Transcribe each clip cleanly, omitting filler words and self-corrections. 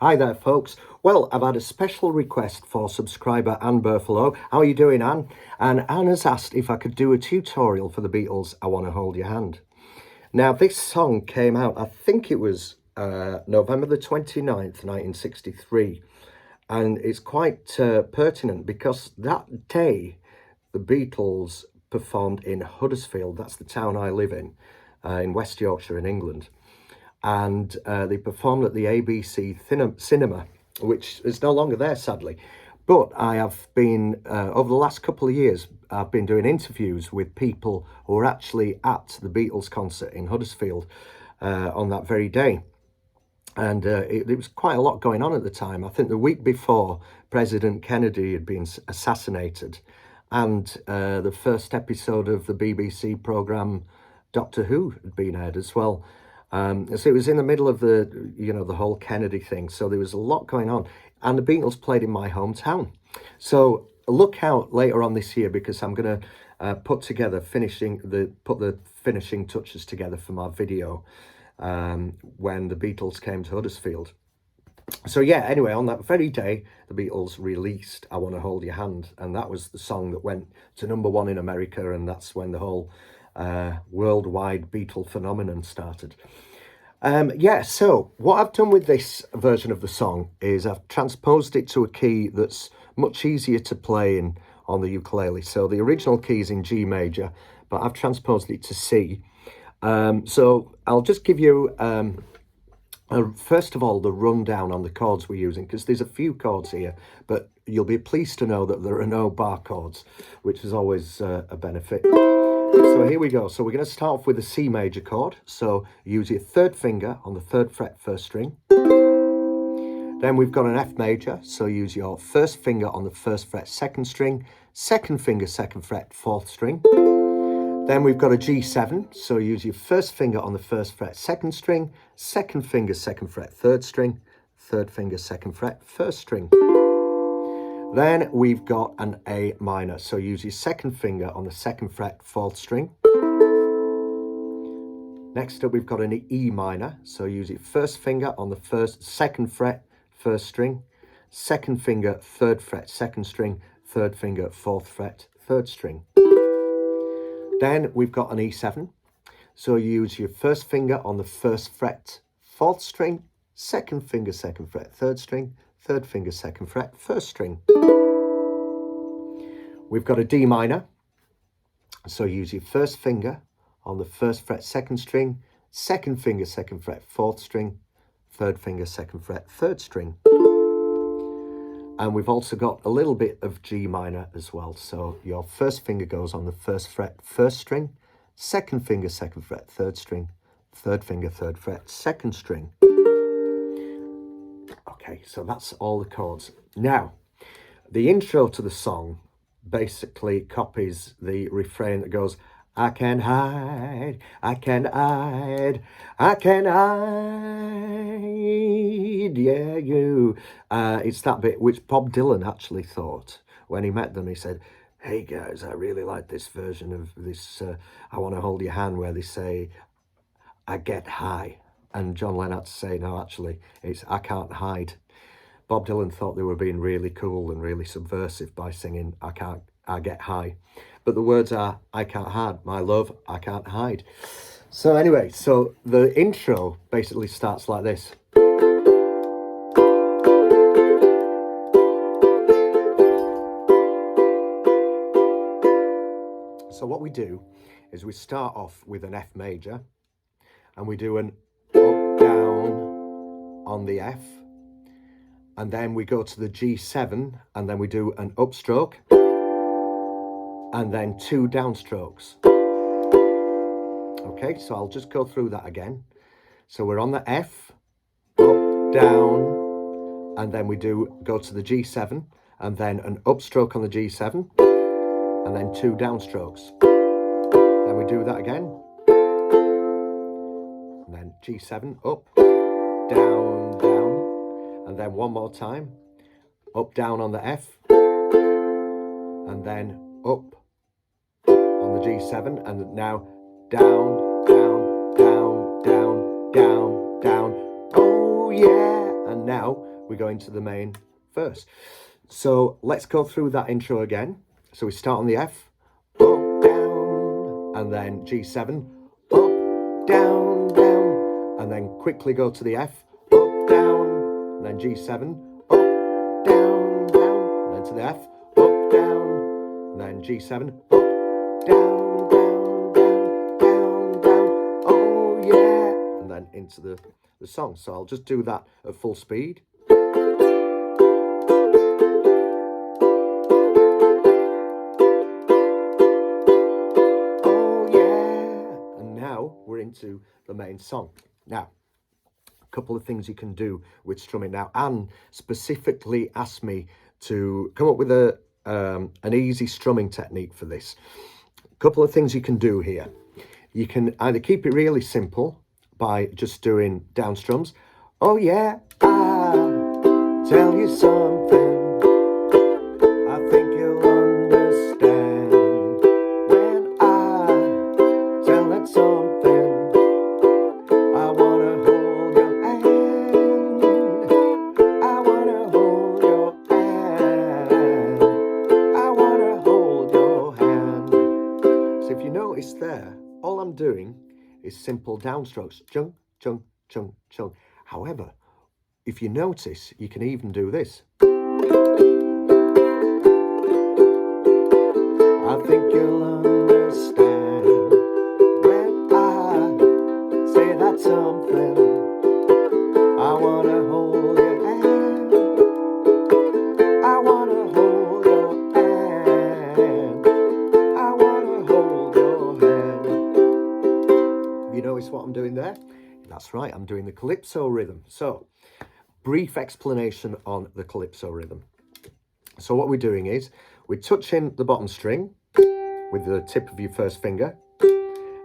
Hi there, folks. Well, I've had a special request for subscriber Anne Berthelo. How are you doing, Anne? And Anne has asked if I could do a tutorial for the Beatles' I Want to Hold Your Hand. Now, this song came out, I think it was November the 29th, 1963. And it's quite pertinent because that day, the Beatles performed in Huddersfield. That's the town I live in West Yorkshire in England. And they performed at the ABC Cinema, which is no longer there, sadly. But I have been, over the last couple of years, I've been doing interviews with people who were actually at the Beatles concert in Huddersfield on that very day. And it was quite a lot going on at the time. I think the week before, President Kennedy had been assassinated. And the first episode of the BBC programme Doctor Who had been aired as well. So it was in the middle of the whole Kennedy thing. So there was a lot going on. And the Beatles played in my hometown. So look out later on this year because I'm going to put the finishing touches together for my video when the Beatles came to Huddersfield. So yeah, anyway, on that very day, the Beatles released I Want to Hold Your Hand. And that was the song that went to #1 in America. And that's when the whole worldwide Beatle phenomenon started. So what I've done with this version of the song is I've transposed it to a key that's much easier to play on the ukulele. So the original key is in G major, but I've transposed it to C. So I'll just give you first of all the rundown on the chords we're using, because there's a few chords here, but you'll be pleased to know that there are no bar chords, which is always a benefit. So here we go. So we're going to start off with a C major chord. So use your third finger on the 3rd fret, 1st string. Then we've got an F major. So use your first finger on the 1st fret, 2nd string, 2nd finger, 2nd fret, 4th string. Then we've got a G7. So use your first finger on the 1st fret, 2nd string, 2nd finger, 2nd fret, 3rd string, 3rd finger, 2nd fret, 1st string. Then we've got an A minor, so use your 2nd finger on the 2nd fret, 4th string. Next up, we've got an E minor, so use your first finger on the 2nd fret, 1st string, 2nd finger, 3rd fret, 2nd string, 3rd finger, 4th fret, 3rd string. Then we've got an E7, so use your first finger on the 1st fret, 4th string, 2nd finger, 2nd fret, 3rd string, 3rd finger, 2nd fret, 1st string. We've got a D minor. So use your first finger on the 1st fret, 2nd string, 2nd finger, 2nd fret, 4th string, 3rd finger, 2nd fret, 3rd string. And we've also got a little bit of G minor as well. So your first finger goes on the 1st fret, 1st string, 2nd finger, 2nd fret, 3rd string, 3rd finger, 3rd fret, 2nd string. Okay, so that's all the chords. Now, the intro to the song basically copies the refrain that goes, I can hide, I can hide, I can hide, yeah, you. It's that bit which Bob Dylan actually thought when he met them. He said, hey guys, I really like this version of this I Want to Hold Your Hand, where they say, I get high. And John Lennon had to say, no, actually, it's I can't hide. Bob Dylan thought they were being really cool and really subversive by singing I get high. But the words are, I can't hide, my love, I can't hide. So anyway, so the intro basically starts like this. So what we do is we start off with an F major and we do an up, down on the F. And then we go to the G7 and then we do an upstroke and then 2 downstrokes. Okay, so I'll just go through that again. So we're on the F, up, down, and then we go to the G7 and then an upstroke on the G7 and then 2 downstrokes. Then we do that again. And then G7, up, down, down. And then one more time, up, down on the F, and then up on the G7, and now down, down, down, down, down, down, oh yeah, and now we go into the main verse. So let's go through that intro again. So we start on the F, up, down, and then G7, up, down, down, and then quickly go to the F, up, down, and then G7, up, down, down, and then to the F, up, down, and then G7, up, down, down, down, down, down, oh yeah, and then into the song. So I'll just do that at full speed. We're into the main song. Now, a couple of things you can do with strumming. Now, Anne specifically asked me to come up with an easy strumming technique for this. A couple of things you can do here. You can either keep it really simple by just doing down strums. Oh yeah, I'll tell you something. I think you'll understand when I tell it something. There, all I'm doing is simple downstrokes, chung, chung, chung, chung. However, if you notice, you can even do this. I think you'll understand when I say that something. I wanna hold your hand. I wanna hold your hand. I wanna hold your hand. You notice what I'm doing there? That's right, I'm doing the calypso rhythm. So, brief explanation on the calypso rhythm. So what we're doing is, we're touching the bottom string with the tip of your first finger.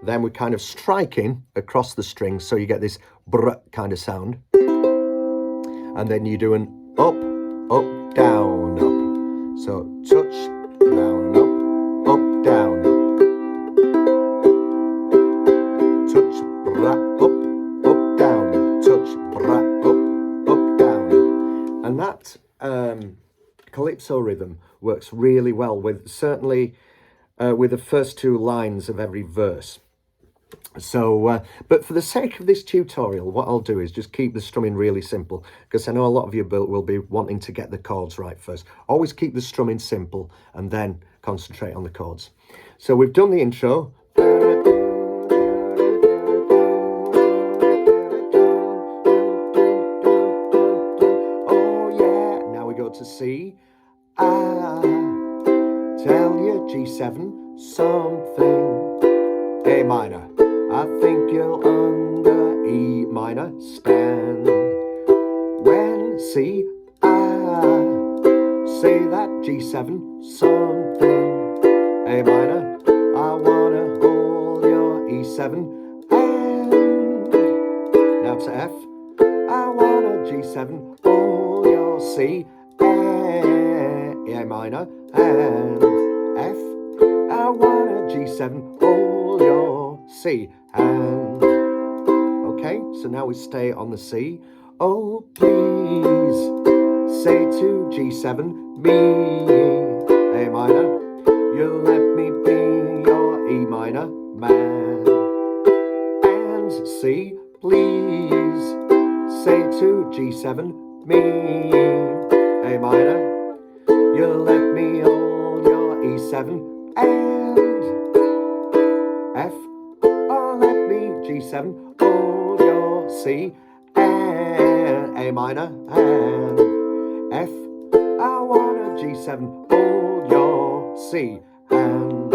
Then we're kind of striking across the string, so you get this brr kind of sound. And then you're doing up, up, down, up. So, touch, down, up, down, up. Touch, bra, up, down. Touch, bra, up, down. And that calypso rhythm works really well with, certainly with the first two lines of every verse. So, but for the sake of this tutorial, what I'll do is just keep the strumming really simple, because I know a lot of you will be wanting to get the chords right first. Always keep the strumming simple and then concentrate on the chords. So we've done the intro. Oh yeah, now we go to C. I tell you G7 something, A minor. I think you'll under E minor stand when C, I say that G7 something, A minor. I wanna hold your E7 and now to F. I wanna G7 hold your C and A minor and F. I wanna G7 hold your C and okay, so now we stay on the C. Oh please say to G7 me, A minor. You'll let me be your E minor man. And C, please say to G7 me, A minor. You'll let me hold your E7 and F. Oh, let me G7 hold your C and A minor and F. I want a G7 hold your C and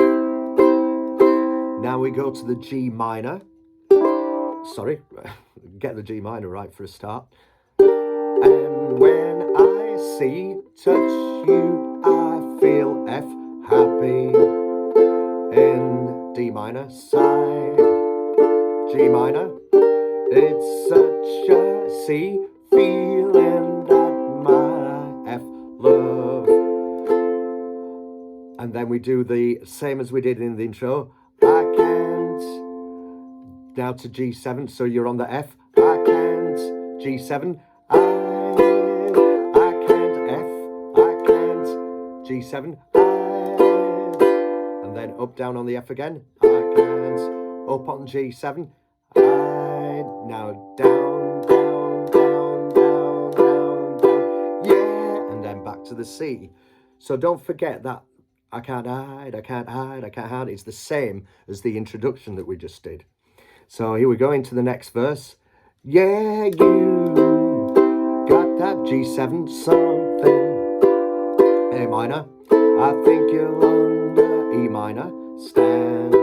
now we go to the G minor. Sorry, get the G minor right for a start. And when I see, touch you, I feel F happy. In D minor, side, G minor, it's such a C feeling that my F love. And then we do the same as we did in the intro. I can't, now to G7, so you're on the F. I can't, G7, I G7, and then up, down on the F again, I can't, up on G7, now down, down, down, down, down, down, yeah, and then back to the C. So don't forget that I can't hide, I can't hide, I can't hide. It's the same as the introduction that we just did. So here we go into the next verse. Yeah, you got that G7 something, A minor. I think you'll under E minor stand.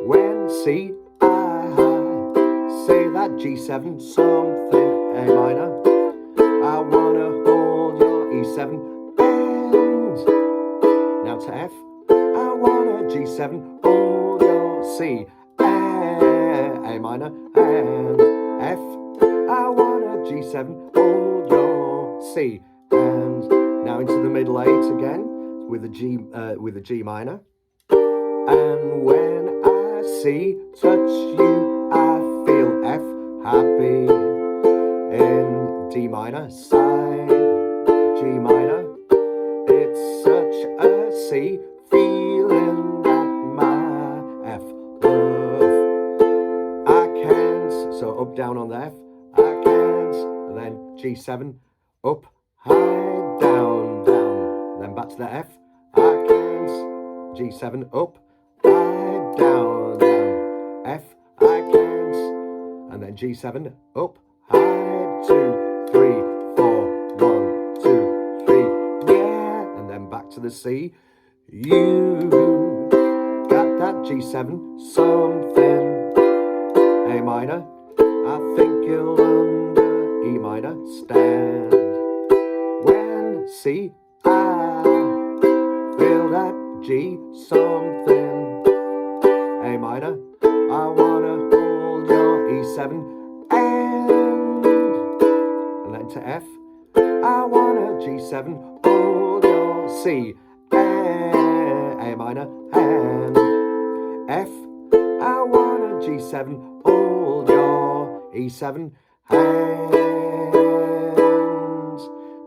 When C, I say that G7 something, A minor. I wanna hold your E7 and now to F. I wanna G7 hold your C, A minor and F. I wanna G7 hold your C, and now into the middle 8 again with a G minor. And when I see touch you, I feel F happy in D minor side G minor. It's such a C feeling that my F love. I can't, so up down on the F, I can't, and then G7, up, high, down, down, then back to the F, I can't, G7, up, high, down, down, F, I can't, and then G7, up, high, 2, 3, 4, 1, 2, 3, yeah, and then back to the C. You got that G7 something, A minor. I think you'll under E minor stand. When C, I feel that G something, A minor. I wanna hold your E7 and then to F. I wanna G7 hold your C, A minor and F. I wanna G7 hold your E7 hands.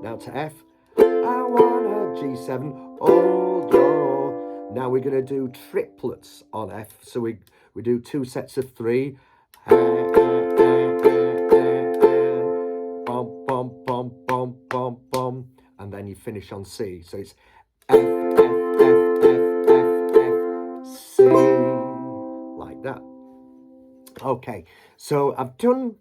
Now to F. I wanna G7 hold your. Now we're gonna do triplets on F. So we do 2 sets of 3. Bum bum bum bum bum bum, and then you finish on C. So it's F F F F F F C, like that. Okay, so I've done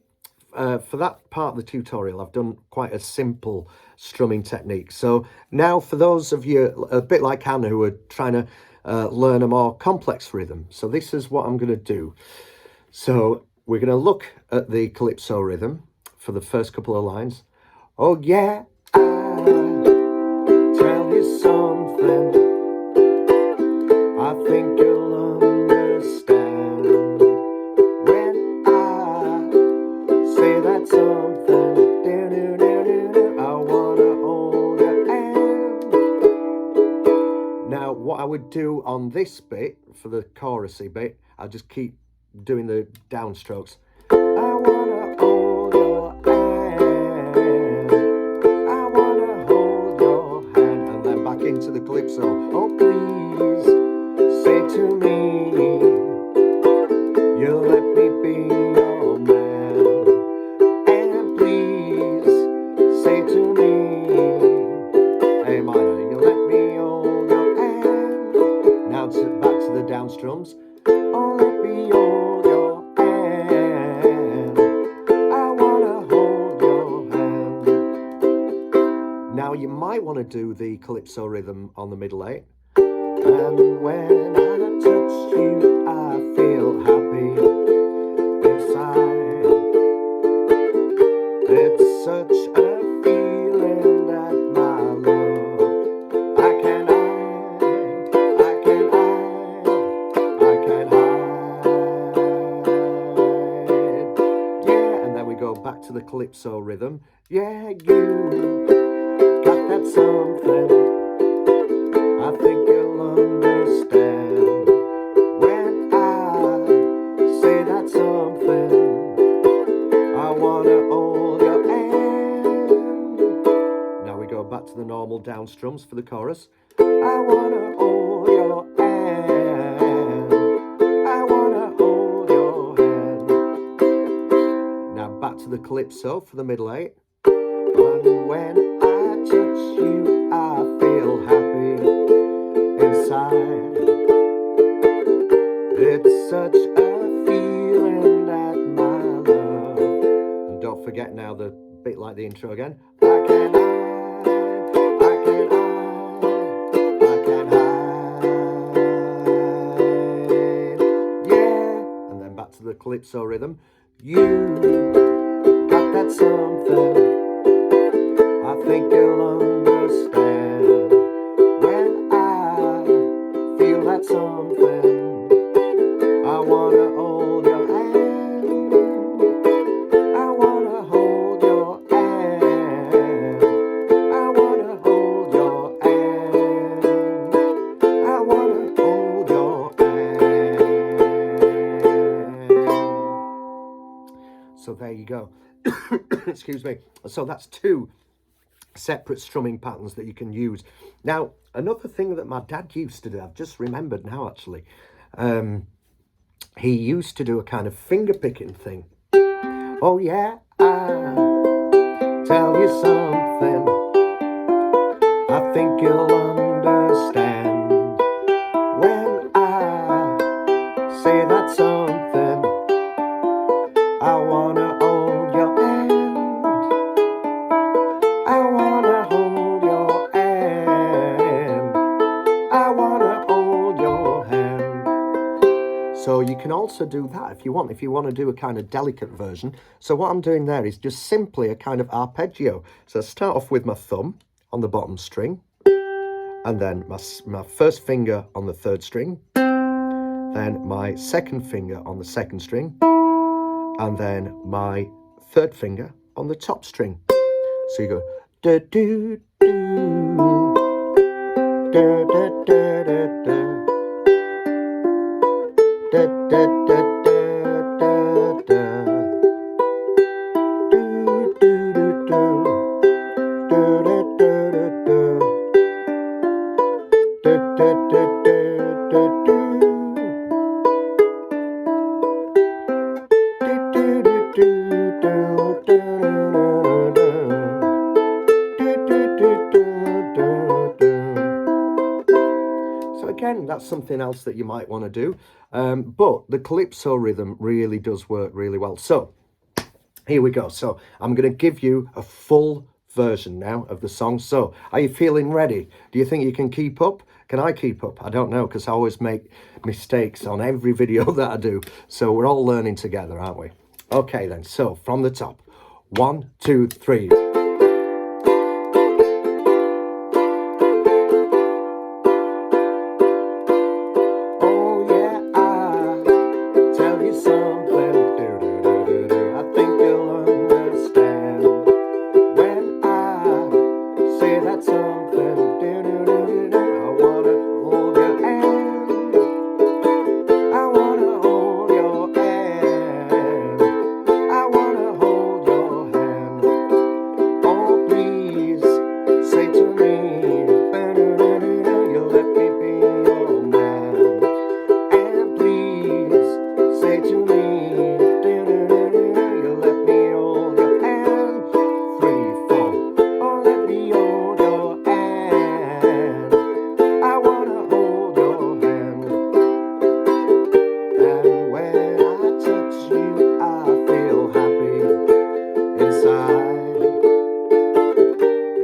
for that part of the tutorial, I've done quite a simple strumming technique. So now for those of you a bit like Anna who are trying to learn a more complex rhythm, so this is what I'm going to do. So we're going to look at the calypso rhythm for the first couple of lines. Oh yeah, I tell you something, I think you'll understand when I say that something. I wanna hold your hand. Now what I would do on this bit, for the chorusy bit, I'll just keep doing the downstrokes. I wanna hold your hand, I wanna hold your hand, and then back into the calypso. Oh please, say to me, you'll let me be your man, and please, say to me, A minor, you'll let me hold your hand. Now back to the down strums. Oh, let me hold your hand, I wanna hold your hand. Now you might want to do the calypso rhythm on the middle 8. And when I touch you, I feel happy inside. It's such a feeling that my love, I can hide, I can hide, I can hide. Yeah, and then we go back to the calypso rhythm. Yeah, you got that something, I think you'll understand when I say that something. I wanna hold your hand. Now we go back to the normal down strums for the chorus. I wanna hold your hand. I wanna hold your hand. Now back to the calypso for the middle eight. And when I touch you, I feel happy inside. It's such a feeling that my love. And don't forget now the bit like the intro again. I can hide, I can hide, I can hide. Yeah. And then back to the calypso rhythm. You got that something, I think you'll understand. When I feel that something, I wanna hold your hand. I wanna hold your hand. I wanna hold your hand. I wanna hold your hand. So there you go. Excuse me. So that's two separate strumming patterns that you can use. Now, another thing that my dad used to do, I've just remembered now actually, he used to do a kind of finger picking thing. Oh yeah, I'll tell you something, I think you'll understand. When I say that something, I wanna hold your hand. I wanna hold your hand. I wanna hold your hand. So you can also do that if you want to do a kind of delicate version. So what I'm doing there is just simply a kind of arpeggio. So I start off with my thumb on the bottom string, and then my first finger on the third string, then my second finger on the second string, and then my third finger on the top string. So you go da do do da da da da da da da da da da do do do do da da da da da da da do. So again, that's something else that you might want to do. But the calypso rhythm really does work really well. So here we go. So I'm going to give you a full version now of the song. So are you feeling ready? Do you think you can keep up? Can I keep up? I don't know, because I always make mistakes on every video that I do. So we're all learning together, aren't we? Okay then, so from the top. 1, 2, 3. Oh yeah, I'll tell you something. I think you'll understand. When I say that something, I wanna hold your hand. I wanna hold your hand. I wanna hold your hand. Oh, please say to me, you let me be your man. And please say to me, you let me hold your hand. 3, 4, oh, let me hold your hand. I wanna hold your hand. And when I touch you, I feel happy inside.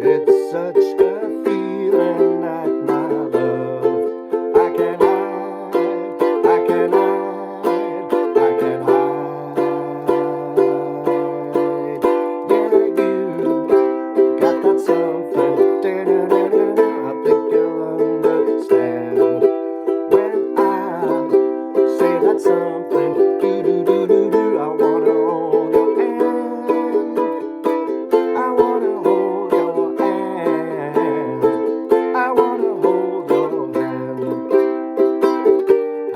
It's such a feeling that my love, I can hide, I can hide, I can hide. Yeah, you got that something, I think you'll understand. When I say that something, I wanna hold your hand. I wanna hold your hand. I wanna hold your hand.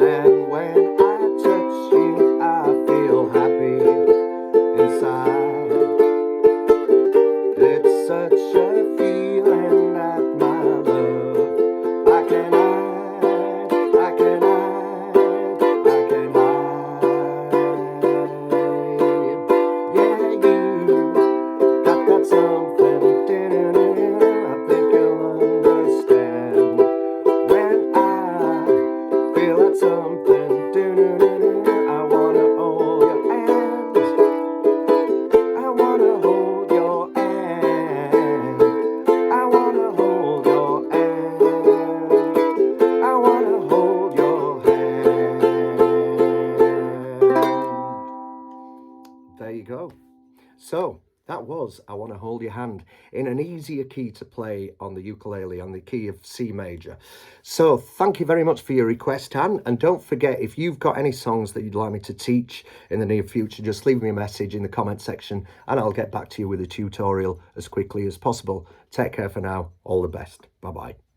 And when I touch you, I feel happy inside. It's such a feeling that my love, something, I think you'll understand. When I feel that something, I wanna hold your hand. I wanna hold your hand. I wanna hold your hand. I wanna hold your hand. There you go. So that was I Want to Hold Your Hand in an easier key to play on the ukulele, on the key of C major. So thank you very much for your request, Anne. And don't forget, if you've got any songs that you'd like me to teach in the near future, just leave me a message in the comment section and I'll get back to you with a tutorial as quickly as possible. Take care for now. All the best. Bye-bye.